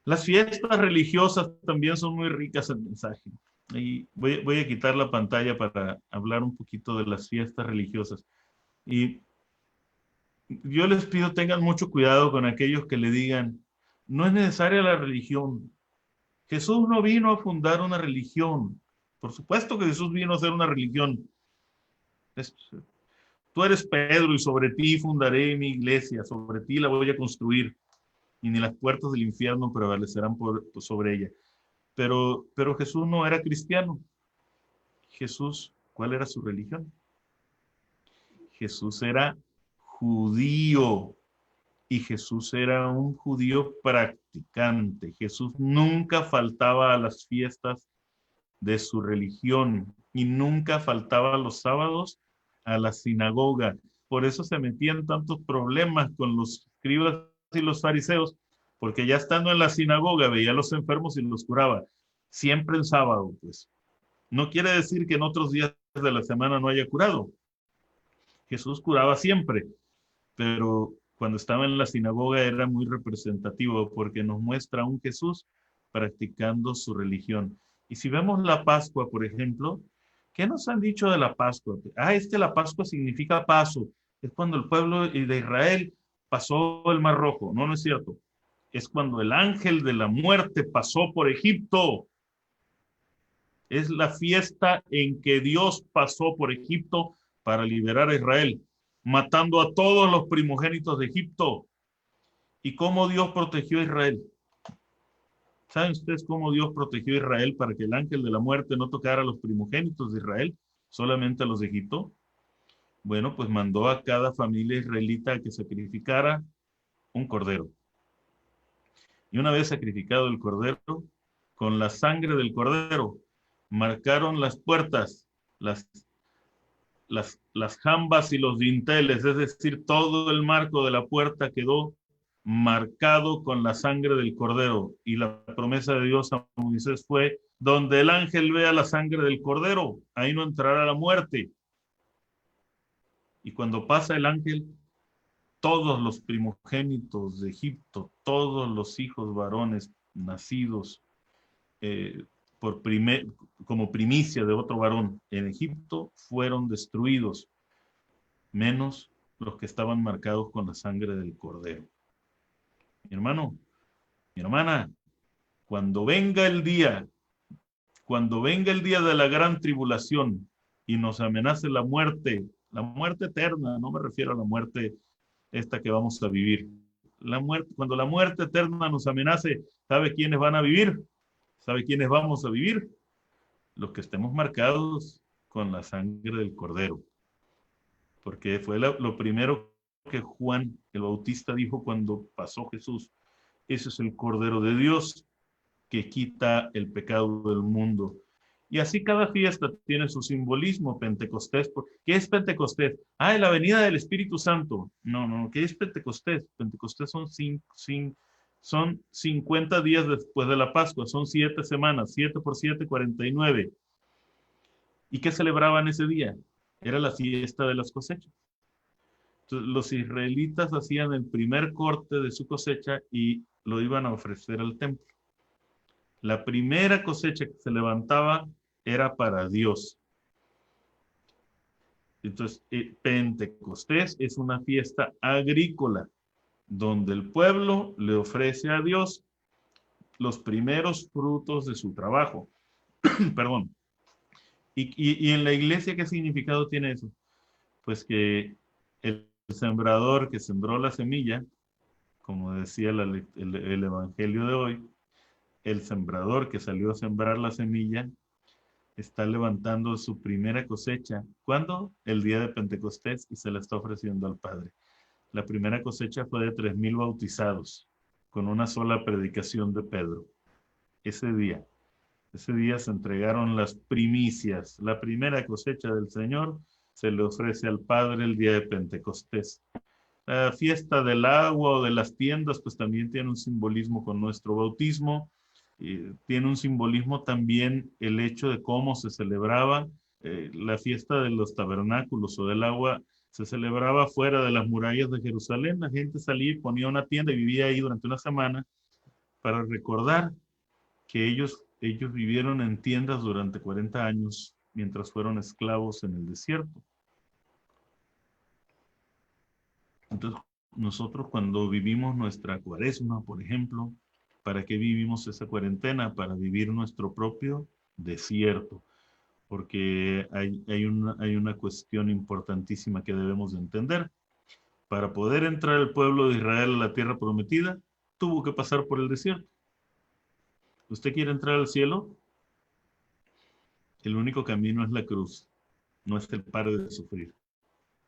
Las fiestas religiosas también son muy ricas en mensaje. Y voy a quitar la pantalla para hablar un poquito de las fiestas religiosas. Y yo les pido tengan mucho cuidado con aquellos que le digan, no es necesaria la religión. Jesús no vino a fundar una religión. Por supuesto que Jesús vino a hacer una religión. Es, tú eres Pedro y sobre ti fundaré mi iglesia, sobre ti la voy a construir y ni las puertas del infierno prevalecerán sobre ella. Pero Jesús no era cristiano. Jesús, ¿cuál era su religión? Jesús era judío y Jesús era un judío practicante. Jesús nunca faltaba a las fiestas de su religión y nunca faltaba los sábados a la sinagoga. Por eso se metían tantos problemas con los escribas y los fariseos, porque ya estando en la sinagoga veía a los enfermos y los curaba, siempre en sábado, pues. No quiere decir que en otros días de la semana no haya curado. Jesús curaba siempre, pero cuando estaba en la sinagoga era muy representativo porque nos muestra a un Jesús practicando su religión. Y si vemos la Pascua, por ejemplo, ¿qué nos han dicho de la Pascua? Es que la Pascua significa paso. Es cuando el pueblo de Israel pasó el Mar Rojo. No, no es cierto. Es cuando el ángel de la muerte pasó por Egipto. Es la fiesta en que Dios pasó por Egipto para liberar a Israel, matando a todos los primogénitos de Egipto. ¿Y cómo Dios protegió a Israel? ¿Saben ustedes cómo Dios protegió a Israel para que el ángel de la muerte no tocara a los primogénitos de Israel, solamente a los de Egipto? Bueno, pues mandó a cada familia israelita a que sacrificara un cordero. Y una vez sacrificado el cordero, con la sangre del cordero, marcaron las puertas, las jambas y los dinteles, es decir, todo el marco de la puerta quedó marcado con la sangre del cordero. Y la promesa de Dios a Moisés fue, donde el ángel vea la sangre del cordero, ahí no entrará la muerte. Y cuando pasa el ángel, todos los primogénitos de Egipto, todos los hijos varones nacidos eh, como primicia de otro varón en Egipto fueron destruidos, menos los que estaban marcados con la sangre del cordero. Mi hermano, mi hermana, cuando venga el día, cuando venga el día de la gran tribulación y nos amenace la muerte eterna, no me refiero a la muerte esta que vamos a vivir. Cuando la muerte eterna nos amenace, ¿sabe quiénes van a vivir? ¿Sabe quiénes vamos a vivir? Los que estemos marcados con la sangre del cordero. Porque fue lo primero que Juan el Bautista dijo cuando pasó Jesús. Ese es el Cordero de Dios que quita el pecado del mundo. Y así cada fiesta tiene su simbolismo. Pentecostés, ¿qué es Pentecostés? La venida del Espíritu Santo. No, ¿qué es Pentecostés? Pentecostés son 50 días después de la Pascua, son 7 semanas, 7 por 7, 49. ¿Y qué celebraban ese día? Era la fiesta de las cosechas. Entonces, los israelitas hacían el primer corte de su cosecha y lo iban a ofrecer al templo. La primera cosecha que se levantaba era para Dios. Entonces, Pentecostés es una fiesta agrícola donde el pueblo le ofrece a Dios los primeros frutos de su trabajo. Perdón. ¿Y en la iglesia qué significado tiene eso? Pues que el sembrador que sembró la semilla, como decía el Evangelio de hoy, el sembrador que salió a sembrar la semilla, está levantando su primera cosecha. ¿Cuándo? El día de Pentecostés, y se la está ofreciendo al Padre. La primera cosecha fue de 3,000 bautizados, con una sola predicación de Pedro. Ese día se entregaron las primicias. La primera cosecha del Señor se le ofrece al Padre el día de Pentecostés. La fiesta del agua o de las tiendas, pues también tiene un simbolismo con nuestro bautismo. Tiene un simbolismo también el hecho de cómo se celebraba la fiesta de los tabernáculos o del agua. Se celebraba fuera de las murallas de Jerusalén. La gente salía y ponía una tienda y vivía ahí durante una semana para recordar que ellos vivieron en tiendas durante 40 años mientras fueron esclavos en el desierto. Entonces, nosotros cuando vivimos nuestra cuaresma, por ejemplo, ¿para qué vivimos esa cuarentena? Para vivir nuestro propio desierto, porque hay una cuestión importantísima que debemos de entender. Para poder entrar el pueblo de Israel a la tierra prometida, tuvo que pasar por el desierto. ¿Usted quiere entrar al cielo? El único camino es la cruz, no es el pare de sufrir.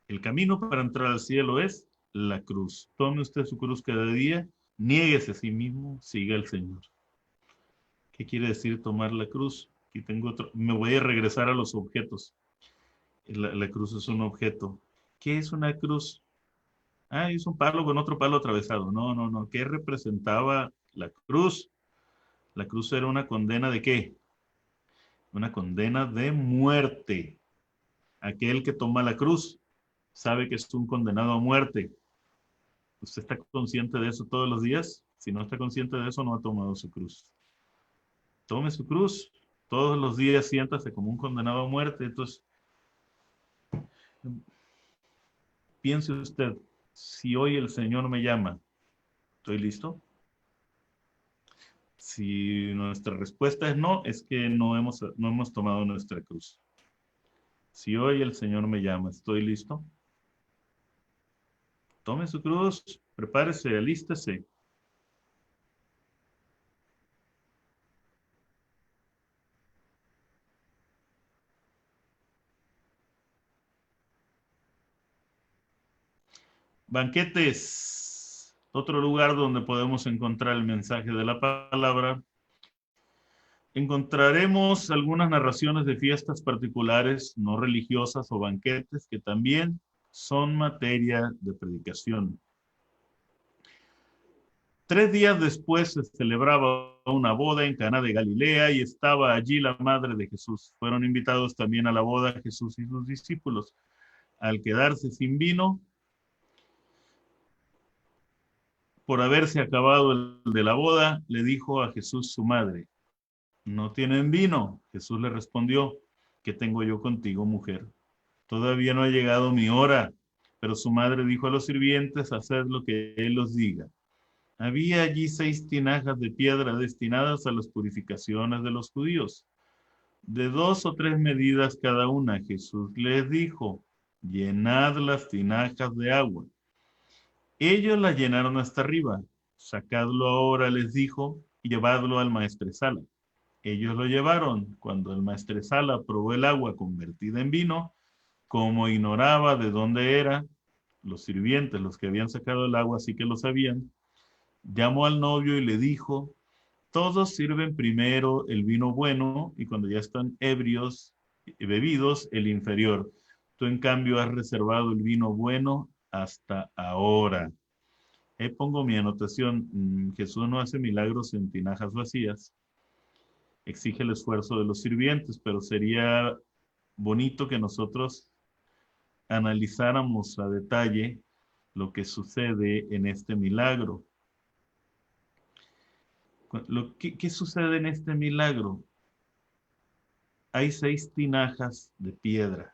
El camino para entrar al cielo es la cruz. Tome usted su cruz cada día, niéguese a sí mismo, siga al Señor. ¿Qué quiere decir tomar la cruz? Aquí tengo otro. Me voy a regresar a los objetos. La cruz es un objeto. ¿Qué es una cruz? Ah, es un palo con otro palo atravesado. No, no, no. ¿Qué representaba la cruz? La cruz era una condena ¿de qué? Una condena de muerte. Aquel que toma la cruz sabe que es un condenado a muerte. ¿Usted está consciente de eso todos los días? Si no está consciente de eso, no ha tomado su cruz. Tome su cruz. Todos los días siéntase como un condenado a muerte. Entonces, piense usted, si hoy el Señor me llama, ¿estoy listo? Si nuestra respuesta es no, es que no hemos tomado nuestra cruz. Si hoy el Señor me llama, ¿estoy listo? Tome su cruz, prepárese, alístese. Banquetes, otro lugar donde podemos encontrar el mensaje de la palabra. Encontraremos algunas narraciones de fiestas particulares, no religiosas o banquetes, que también son materia de predicación. 3 días después se celebraba una boda en Caná de Galilea y estaba allí la madre de Jesús. Fueron invitados también a la boda Jesús y sus discípulos. Al quedarse sin vino, por haberse acabado el de la boda, le dijo a Jesús su madre: ¿no tienen vino? Jesús le respondió: ¿qué tengo yo contigo, mujer? Todavía no ha llegado mi hora. Pero su madre dijo a los sirvientes: haced lo que él os diga. Había allí 6 tinajas de piedra destinadas a las purificaciones de los judíos, de 2 o 3 medidas cada una. Jesús les dijo: llenad las tinajas de agua. Ellos las llenaron hasta arriba. Sacadlo ahora, les dijo, y llevadlo al maestresala. Ellos lo llevaron. Cuando el maestresala probó el agua convertida en vino, como ignoraba de dónde era, los sirvientes, los que habían sacado el agua, sí que lo sabían, llamó al novio y le dijo: todos sirven primero el vino bueno y cuando ya están ebrios y bebidos, el inferior. Tú, en cambio, has reservado el vino bueno hasta ahora. Ahí pongo mi anotación. Jesús no hace milagros en tinajas vacías. Exige el esfuerzo de los sirvientes, pero sería bonito que nosotros analizáramos a detalle lo que sucede en este milagro. ¿Qué sucede en este milagro? Hay 6 tinajas de piedra.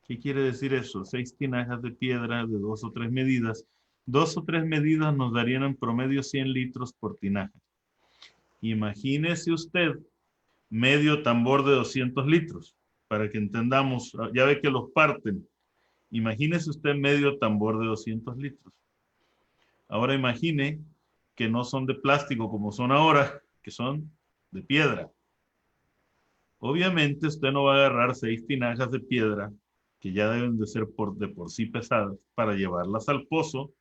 ¿Qué quiere decir eso? 6 tinajas de piedra de 2 o 3 medidas. 2 o 3 medidas nos darían en promedio 100 litros por tinaja. Imagínese usted medio tambor de 200 litros, para que entendamos. Ya ve que los parten Imagínese usted medio tambor de 200 litros. Ahora imagine que no son de plástico como son ahora, que son de piedra. Obviamente usted no va a agarrar 6 tinajas de piedra, que ya deben de ser de por sí pesadas, para llevarlas al pozo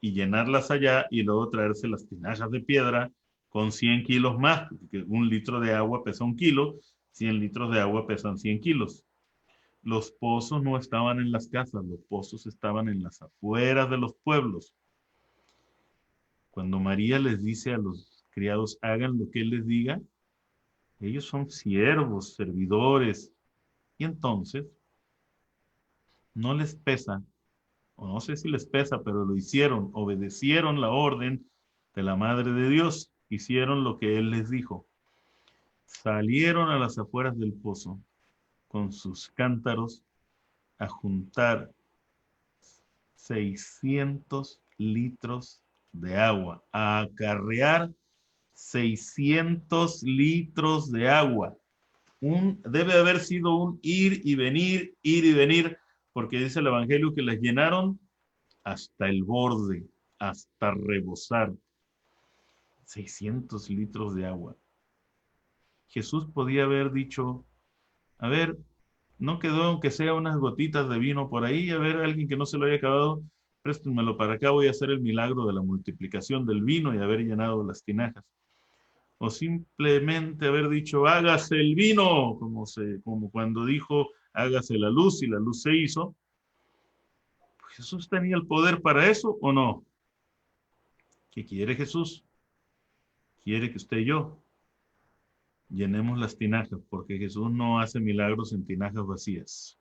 y llenarlas allá y luego traerse las tinajas de piedra con 100 kilos más, porque 1 litro de agua pesa 1 kilo, 100 litros de agua pesan 100 kilos. Los pozos no estaban en las casas, los pozos estaban en las afueras de los pueblos. Cuando María les dice a los criados, hagan lo que Él les diga, ellos son siervos, servidores, y entonces no les pesa, o no sé si les pesa, pero lo hicieron, obedecieron la orden de la Madre de Dios, hicieron lo que Él les dijo. Salieron a las afueras del pozo con sus cántaros a juntar 600 litros de agua, a acarrear 600 litros de agua. Debe haber sido un ir y venir, porque dice el Evangelio que las llenaron hasta el borde, hasta rebosar. 600 litros de agua. Jesús podía haber dicho, a ver, no quedó aunque sea unas gotitas de vino por ahí, a ver, alguien que no se lo haya acabado, préstenmelo para acá, voy a hacer el milagro de la multiplicación del vino y haber llenado las tinajas. O simplemente haber dicho, hágase el vino, como cuando dijo, hágase la luz y la luz se hizo. ¿Jesús tenía el poder para eso o no? ¿Qué quiere Jesús? Quiere que usted y yo llenemos las tinajas, porque Jesús no hace milagros en tinajas vacías.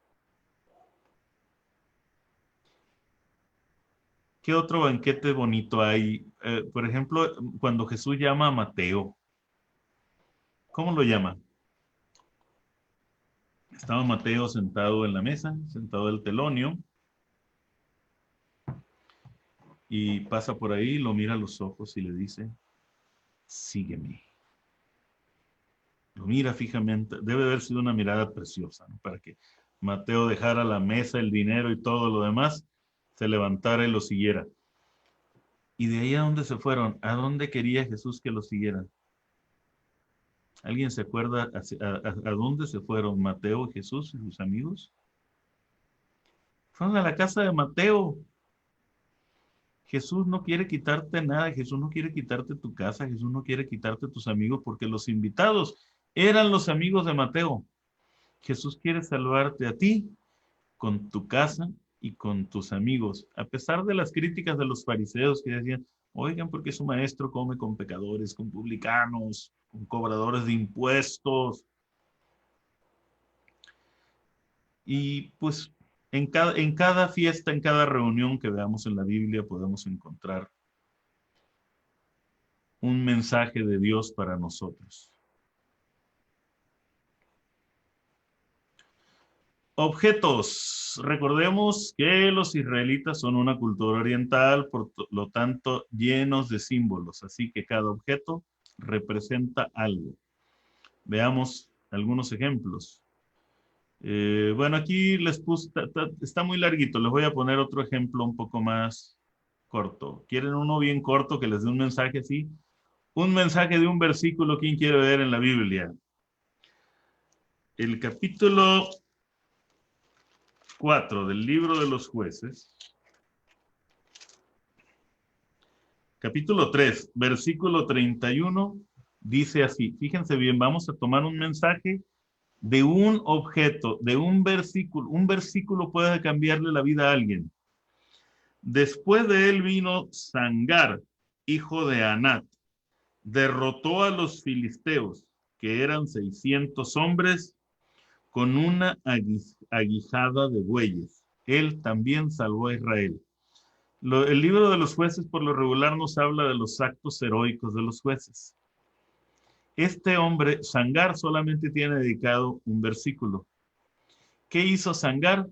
¿Qué otro banquete bonito hay? Por ejemplo, cuando Jesús llama a Mateo, ¿cómo lo llama? Estaba Mateo sentado en la mesa, sentado al telonio, y pasa por ahí, lo mira a los ojos y le dice, sígueme. Lo mira fijamente, debe haber sido una mirada preciosa, ¿no? Para que Mateo dejara la mesa, el dinero y todo lo demás, se levantara y lo siguiera. ¿Y de ahí a dónde se fueron? ¿A dónde quería Jesús que lo siguieran? ¿Alguien se acuerda a dónde se fueron Mateo, Jesús y sus amigos? Fueron a la casa de Mateo. Jesús no quiere quitarte nada, Jesús no quiere quitarte tu casa, Jesús no quiere quitarte tus amigos, porque los invitados eran los amigos de Mateo. Jesús quiere salvarte a ti, con tu casa y con tus amigos, a pesar de las críticas de los fariseos que decían, oigan, porque su maestro come con pecadores, con publicanos, con cobradores de impuestos. Y pues en cada fiesta, en cada reunión que veamos en la Biblia, podemos encontrar un mensaje de Dios para nosotros. Objetos. Recordemos que los israelitas son una cultura oriental, por lo tanto, llenos de símbolos. Así que cada objeto representa algo. Veamos algunos ejemplos. Bueno, aquí les puse, está muy larguito. Les voy a poner otro ejemplo un poco más corto. ¿Quieren uno bien corto que les dé un mensaje así? Un mensaje de un versículo. ¿Quién quiere ver en la Biblia? El capítulo 4 del libro de los jueces, capítulo 3, versículo 31, dice así, fíjense bien, vamos a tomar un mensaje de un objeto, de un versículo puede cambiarle la vida a alguien. Después de él vino Sangar, hijo de Anat, derrotó a los filisteos, que eran 600 hombres, con una aguijada de bueyes. Él también salvó a Israel. El libro de los jueces por lo regular nos habla de los actos heroicos de los jueces. Este hombre, Sangar, solamente tiene dedicado un versículo. ¿Qué hizo Sangar?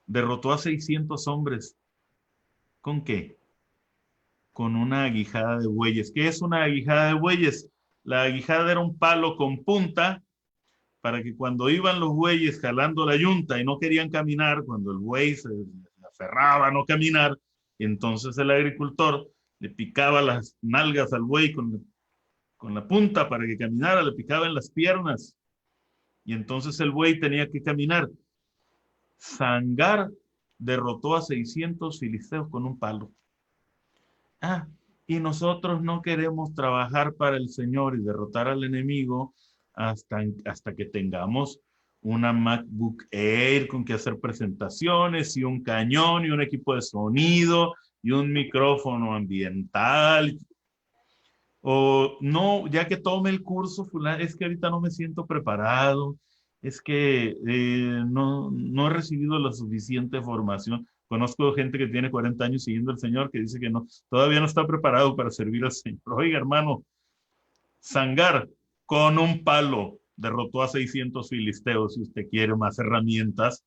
Derrotó a 600 hombres. ¿Con qué? Con una aguijada de bueyes. ¿Qué es una aguijada de bueyes? La aguijada era un palo con punta para que cuando iban los bueyes jalando la yunta y no querían caminar, cuando el buey se aferraba a no caminar, entonces el agricultor le picaba las nalgas al buey con la punta para que caminara, le picaba en las piernas y entonces el buey tenía que caminar. Sangar derrotó a 600 filisteos con un palo. Ah, y nosotros no queremos trabajar para el Señor y derrotar al enemigo hasta que tengamos una MacBook Air con que hacer presentaciones y un cañón y un equipo de sonido y un micrófono ambiental. O no, ya que tome el curso, es que ahorita no me siento preparado, es que no he recibido la suficiente formación. Conozco gente que tiene 40 años siguiendo al Señor que dice que no, todavía no está preparado para servir al Señor. Oiga, hermano, Sangar con un palo derrotó a 600 filisteos. Si usted quiere más herramientas,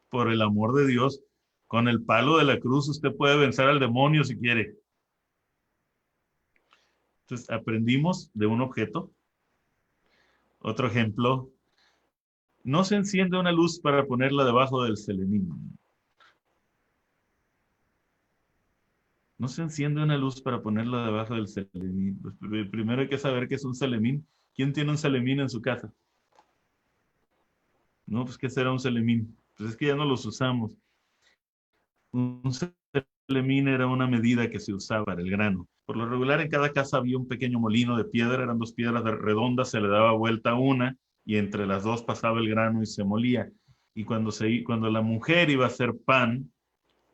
por el amor de Dios, con el palo de la cruz usted puede vencer al demonio si quiere. Entonces, aprendimos de un objeto. Otro ejemplo, no se enciende una luz para ponerla debajo del selemín. No se enciende una luz para ponerla debajo del selemín. Pues, primero hay que saber qué es un selemín. ¿Quién tiene un selemín en su casa? No, pues ¿qué será un selemín? Pues es que ya no los usamos. Un selemín era una medida que se usaba para el grano. Por lo regular en cada casa había un pequeño molino de piedra, eran dos piedras redondas, se le daba vuelta una y entre las dos pasaba el grano y se molía. Y cuando la mujer iba a hacer pan,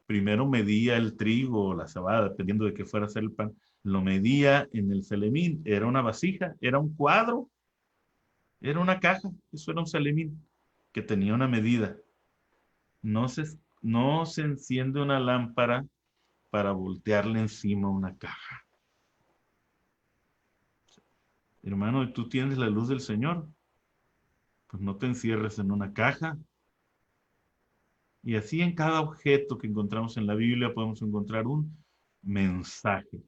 primero medía el trigo o la cebada, dependiendo de qué fuera a hacer el pan, lo medía en el selemín, era una vasija, era un cuadro, era una caja, eso era un selemín que tenía una medida. No se, no se enciende una lámpara para voltearle encima una caja. Hermano, ¿y tú tienes la luz del Señor? Pues no te encierres en una caja. Y así en cada objeto que encontramos en la Biblia podemos encontrar un mensaje.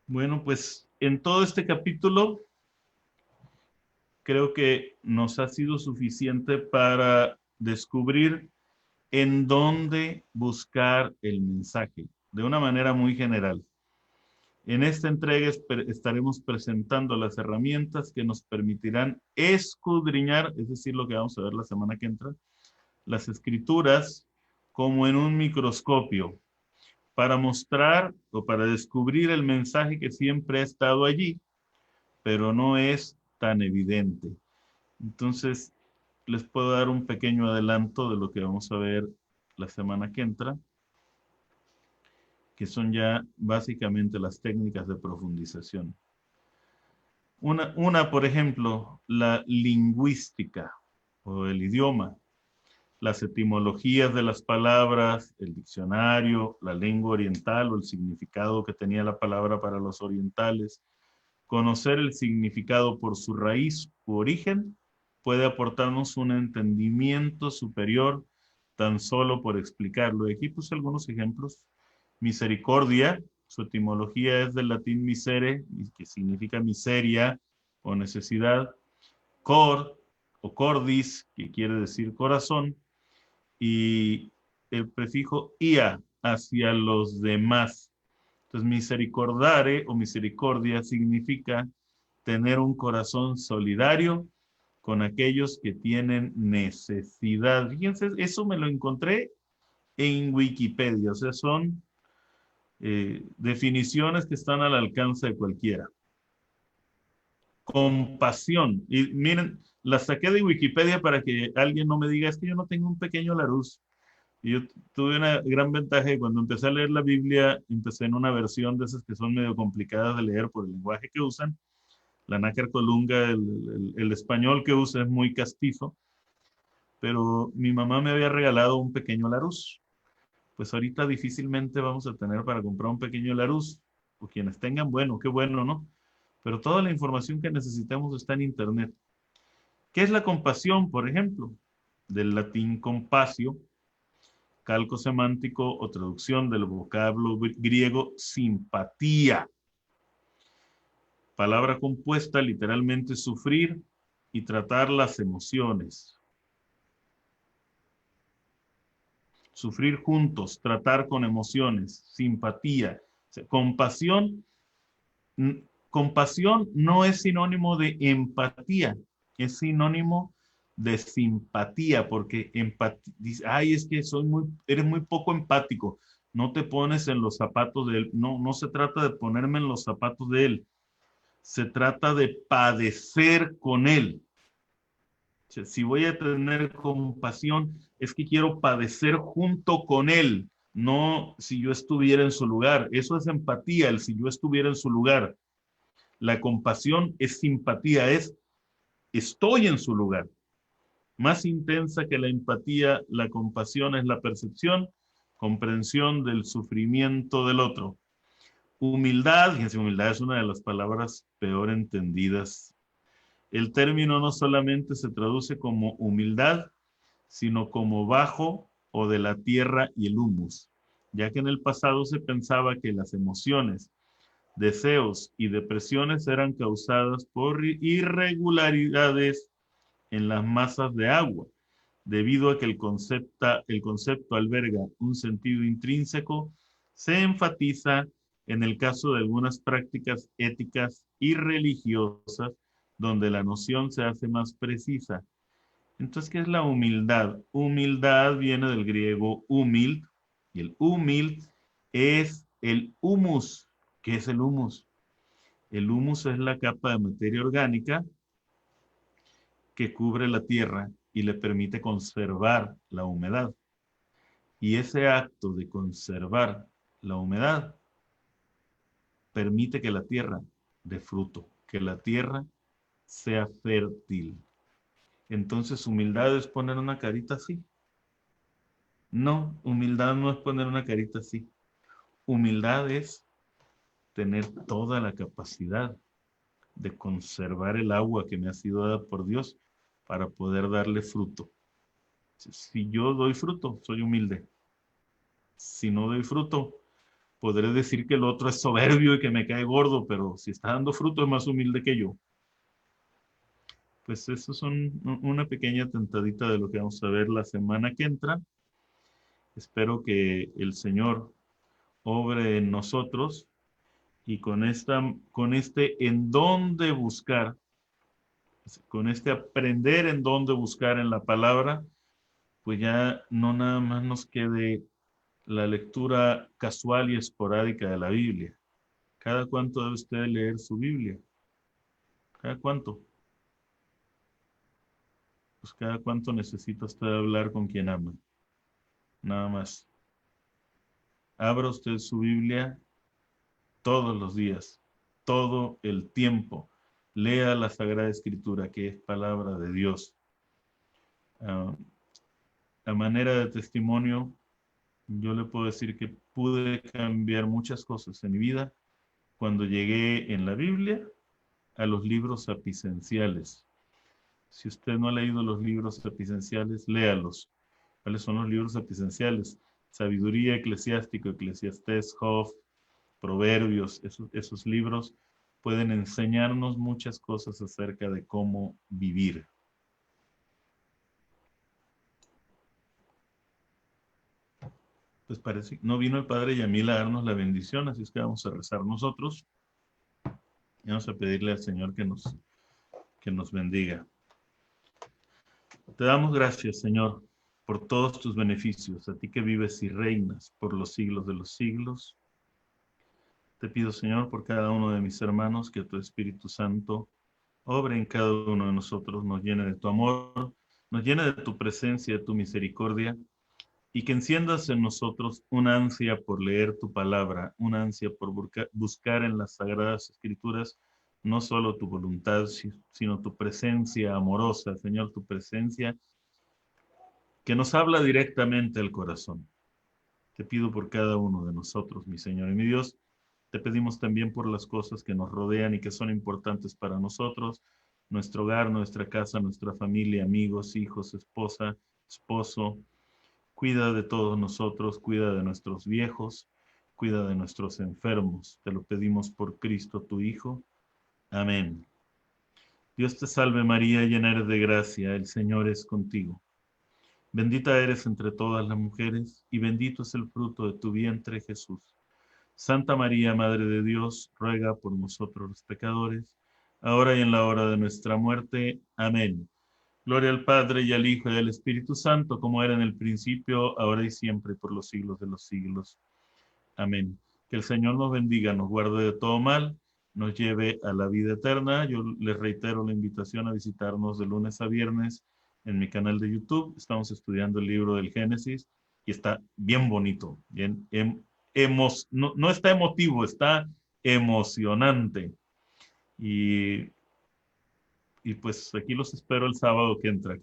Bueno, pues en todo este capítulo creo que nos ha sido suficiente para descubrir en dónde buscar el mensaje, de una manera muy general. En esta entrega estaremos presentando las herramientas que nos permitirán escudriñar, es decir, lo que vamos a ver la semana que entra, las escrituras como en un microscopio, para mostrar o para descubrir el mensaje que siempre ha estado allí, pero no es tan evidente. Entonces, les puedo dar un pequeño adelanto de lo que vamos a ver la semana que entra, que son ya básicamente las técnicas de profundización. Por ejemplo, la lingüística o el idioma, las etimologías de las palabras, el diccionario, la lengua oriental o el significado que tenía la palabra para los orientales. Conocer el significado por su raíz u origen puede aportarnos un entendimiento superior tan solo por explicarlo. Aquí puse algunos ejemplos. Misericordia, su etimología es del latín misere, que significa miseria o necesidad. Cor o cordis, que quiere decir corazón, y el prefijo ia, hacia los demás. Entonces, misericordare o misericordia significa tener un corazón solidario con aquellos que tienen necesidad. Fíjense, eso me lo encontré en Wikipedia, o sea, son definiciones que están al alcance de cualquiera. Compasión. Y miren, las saqué de Wikipedia para que alguien no me diga, es que yo no tengo un pequeño Larus. Y yo tuve una gran ventaja de cuando empecé a leer la Biblia, empecé en una versión de esas que son medio complicadas de leer por el lenguaje que usan. La nácar colunga, el español que usa es muy castizo, pero mi mamá me había regalado un pequeño Larus. Pues ahorita difícilmente vamos a tener para comprar un pequeño Larus, o quienes tengan, bueno, qué bueno, ¿no? Pero toda la información que necesitamos está en Internet. ¿Qué es la compasión, por ejemplo? Del latín compasio, calco semántico o traducción del vocablo griego simpatía. Palabra compuesta, literalmente sufrir y tratar las emociones. Sufrir juntos, tratar con emociones, simpatía. O sea, compasión, compasión no es sinónimo de empatía, es sinónimo de simpatía, porque dice, ay, es que eres muy poco empático, no te pones en los zapatos de él. No, no se trata de ponerme en los zapatos de él, se trata de padecer con él. O sea, si voy a tener compasión, es que quiero padecer junto con él, no si yo estuviera en su lugar. Eso es empatía, el si yo estuviera en su lugar. La compasión es simpatía, es estoy en su lugar. Más intensa que la empatía, la compasión es la percepción, comprensión del sufrimiento del otro. Humildad, fíjense, humildad es una de las palabras peor entendidas. El término no solamente se traduce como humildad, sino como bajo o de la tierra y el humus, ya que en el pasado se pensaba que las emociones, deseos y depresiones eran causadas por irregularidades en las masas de agua, debido a que el concepto alberga un sentido intrínseco, se enfatiza en el caso de algunas prácticas éticas y religiosas donde la noción se hace más precisa. Entonces, ¿qué es la humildad? Humildad viene del griego humild, y el humild es el humus. ¿Qué es el humus? El humus es la capa de materia orgánica que cubre la tierra y le permite conservar la humedad. Y ese acto de conservar la humedad permite que la tierra dé fruto, que la tierra sea fértil. Entonces, humildad es poner una carita así. No, humildad no es poner una carita así. Humildad es tener toda la capacidad de conservar el agua que me ha sido dada por Dios para poder darle fruto. Si yo doy fruto, soy humilde. Si no doy fruto, podré decir que el otro es soberbio y que me cae gordo, pero si está dando fruto es más humilde que yo. Pues eso es una pequeña tentadita de lo que vamos a ver la semana que entra. Espero que el Señor obre en nosotros y con este en dónde buscar, con este aprender en dónde buscar en la palabra, pues ya no nada más nos quede la lectura casual y esporádica de la Biblia. ¿Cada cuánto debe usted leer su Biblia? ¿Cada cuánto? Pues cada cuánto necesita usted hablar con quien ama. Nada más. Abra usted su Biblia todos los días, todo el tiempo. Lea la Sagrada Escritura, que es palabra de Dios. Uh, a manera de testimonio, yo le puedo decir que pude cambiar muchas cosas en mi vida cuando llegué en la Biblia a los libros sapicenciales. Si usted no ha leído los libros sapicenciales, léalos. ¿Cuáles son los libros sapicenciales? Sabiduría eclesiástica, Eclesiastés, Job, Proverbios. Esos libros pueden enseñarnos muchas cosas acerca de cómo vivir. Pues parece que no vino el Padre Yamil a darnos la bendición, así es que vamos a rezar nosotros y vamos a pedirle al Señor que nos bendiga. Te damos gracias, Señor, por todos tus beneficios, a ti que vives y reinas por los siglos de los siglos. Te pido, Señor, por cada uno de mis hermanos, que tu Espíritu Santo obre en cada uno de nosotros, nos llene de tu amor, nos llene de tu presencia, de tu misericordia, y que enciendas en nosotros una ansia por leer tu palabra, una ansia por buscar en las Sagradas Escrituras no solo tu voluntad, sino tu presencia amorosa, Señor, tu presencia que nos habla directamente al corazón. Te pido por cada uno de nosotros, mi Señor y mi Dios. Te pedimos también por las cosas que nos rodean y que son importantes para nosotros, nuestro hogar, nuestra casa, nuestra familia, amigos, hijos, esposa, esposo, Cuida de todos nosotros, cuida de nuestros viejos, cuida de nuestros enfermos. Te lo pedimos por Cristo, tu Hijo. Amén. Dios te salve María, llena eres de gracia, el Señor es contigo. Bendita eres entre todas las mujeres, y bendito es el fruto de tu vientre, Jesús. Santa María, Madre de Dios, ruega por nosotros los pecadores, ahora y en la hora de nuestra muerte. Amén. Gloria al Padre, y al Hijo, y al Espíritu Santo, como era en el principio, ahora y siempre, por los siglos de los siglos. Amén. Que el Señor nos bendiga, nos guarde de todo mal, nos lleve a la vida eterna. Yo les reitero la invitación a visitarnos de lunes a viernes en mi canal de YouTube. Estamos estudiando el libro del Génesis y está bien bonito, bien, no está emotivo, está emocionante. Y, y pues aquí los espero el sábado que entra.